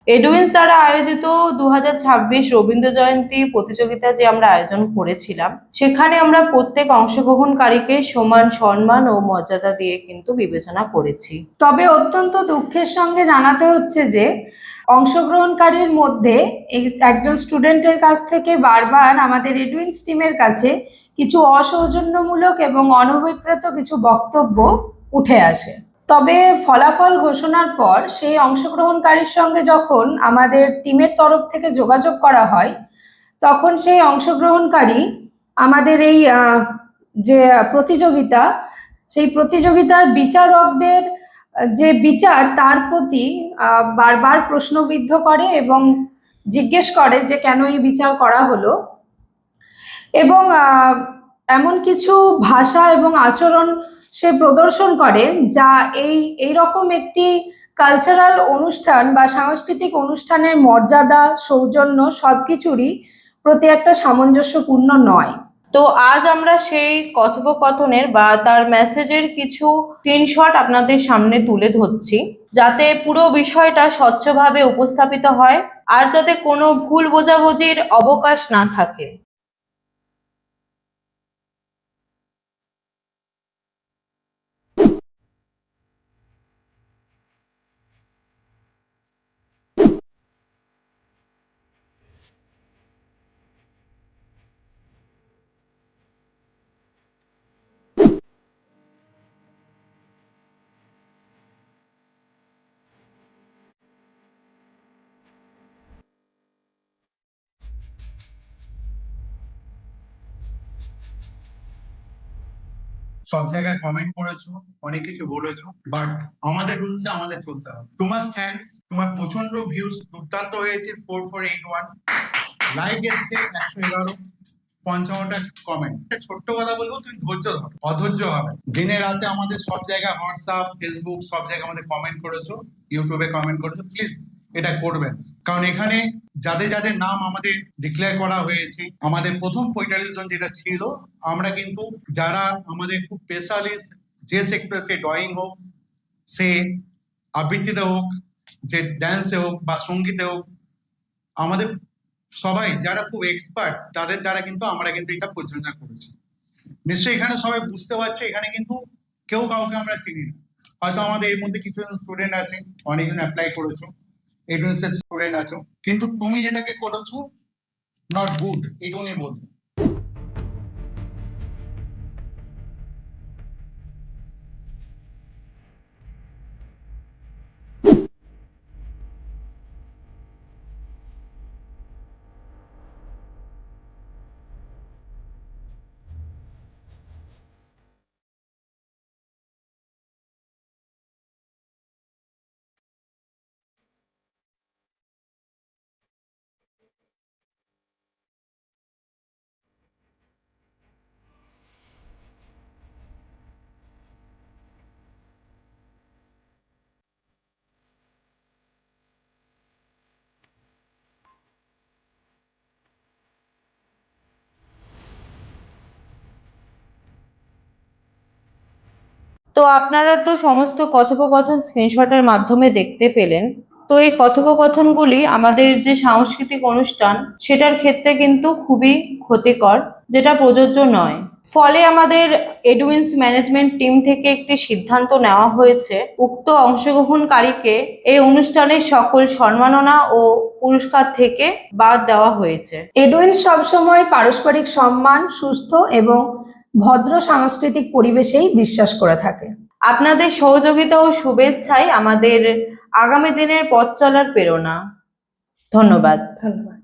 Eduins দ্বারা আয়োজিত 2026 রবীন্দ্র জয়ন্তী প্রতিযোগিতা যে আমরা আয়োজন করেছিলাম, সেখানে আমরা প্রত্যেক অংশগ্রহণকারীকে সমান সম্মান ও মর্যাদা দিয়ে কিন্তু বিবেচনা করেছি। তবে অত্যন্ত দুঃখের সঙ্গে জানাতে হচ্ছে যে অংশগ্রহণকারীর মধ্যে একজন স্টুডেন্টের কাছ থেকে বারবার আমাদের এডুইন্স টিমের কাছে কিছু অসৌজন্যমূলক এবং অনভিপ্রেত কিছু বক্তব্য উঠে আসে। তবে ফলাফল ঘোষণার পর সেই অংশগ্রহণকারীর সঙ্গে যখন আমাদের টিমের তরফ থেকে যোগাযোগ করা হয়, তখন সেই অংশগ্রহণকারী আমাদের এই যে প্রতিযোগিতা, সেই প্রতিযোগিতার বিচারকদের যে বিচার তার প্রতি বারবার প্রশ্নবিদ্ধ করে এবং জিজ্ঞেস করে যে কেন এই বিচার করা হলো, এবং এমন কিছু ভাষা এবং আচরণ সে প্রদর্শন করে যা এই রকম একটি কালচারাল অনুষ্ঠান বা সাংস্কৃতিক অনুষ্ঠানের মর্যাদা, সৌজন্য সবকিছুরই প্রতি একটা সামঞ্জস্যপূর্ণ নয়। তো আজ আমরা সেই কথোপকথনের বা তার মেসেজের কিছু স্ক্রিনশট আপনাদের সামনে তুলে ধরছি, যাতে পুরো বিষয়টা স্বচ্ছভাবে উপস্থাপিত হয় আর যাতে কোনো ভুল বোঝাবুঝির অবকাশ না থাকে। সব জায়গায় কমেন্ট করেছো, অনেক কিছু বলেছো, বাট আমাদের রুলসে আমাদের চলতে হবে। তোমার থ্যাঙ্কস, তোমার প্রচন্ড ভিউজ দুর্দান্ত হয়েছে। 4481 লাইক এসছে 111, 55টা কমেন্ট। ছোট্ট কথা বলবো, তুমি ধৈর্য ধরো, অধৈর্য হবে। দিনে রাতে আমাদের সব জায়গায় হোয়াটসঅ্যাপ, ফেসবুক সব জায়গায় আমাদের কমেন্ট করেছো, ইউটিউবে কমেন্ট করেছো, প্লিজ এটা করবেন। কারণ এখানে যাদের যাদের নাম আমাদের ডিক্লেয়ার করা হয়েছে, আমাদের প্রথম 45 জন যেটা ছিল, আমরা কিন্তু যারা আমাদের খুব স্পেশালিস্ট, যে সেক্টর, সে ড্রয়িং হোক, সে আবৃত্তিতে হোক, যে ড্যান্সে হোক বা সঙ্গীতে হোক, আমাদের সবাই যারা খুব এক্সপার্ট, তাদের দ্বারা কিন্তু আমরা কিন্তু এটা পরিচালনা করেছি। নিশ্চয়ই এখানে সবাই বুঝতে পারছে, এখানে কিন্তু কেউ কাউকে আমরা চিনি না। হয়তো আমাদের এর মধ্যে কিছু স্টুডেন্ট আছে, অনেকজন অ্যাপ্লাই করেছো, এডুকেশন স্টুডেন্ট আছো, কিন্তু তুমি যেটাকে করেছো নট গুড, এইটুকুনি বলবো। তো আপনারা তো সমস্ত কথোপকথন স্ক্রিনশটের মাধ্যমে দেখতে পেলেন। তো এই কথোপকথনগুলি আমাদের যে সাংস্কৃতিক অনুষ্ঠান সেটার ক্ষেত্রে কিন্তু খুবই ক্ষতিকর, যেটা প্রযোজ্য নয়। ফলে আমাদের এডুইন্স ম্যানেজমেন্ট টিম থেকে একটি সিদ্ধান্ত নেওয়া হয়েছে, উক্ত অংশগ্রহণকারীকে এই অনুষ্ঠানের সকল সম্মাননা ও পুরস্কার থেকে বাদ দেওয়া হয়েছে। এডুইন্স সবসময় পারস্পরিক সম্মান, সুস্থ এবং ভদ্র সাংস্কৃতিক পরিবেশেই বিশ্বাস করে থাকে। আপনাদের সহযোগিতা ও শুভেচ্ছাই আমাদের আগামী দিনের পথ চলার প্রেরণা। ধন্যবাদ।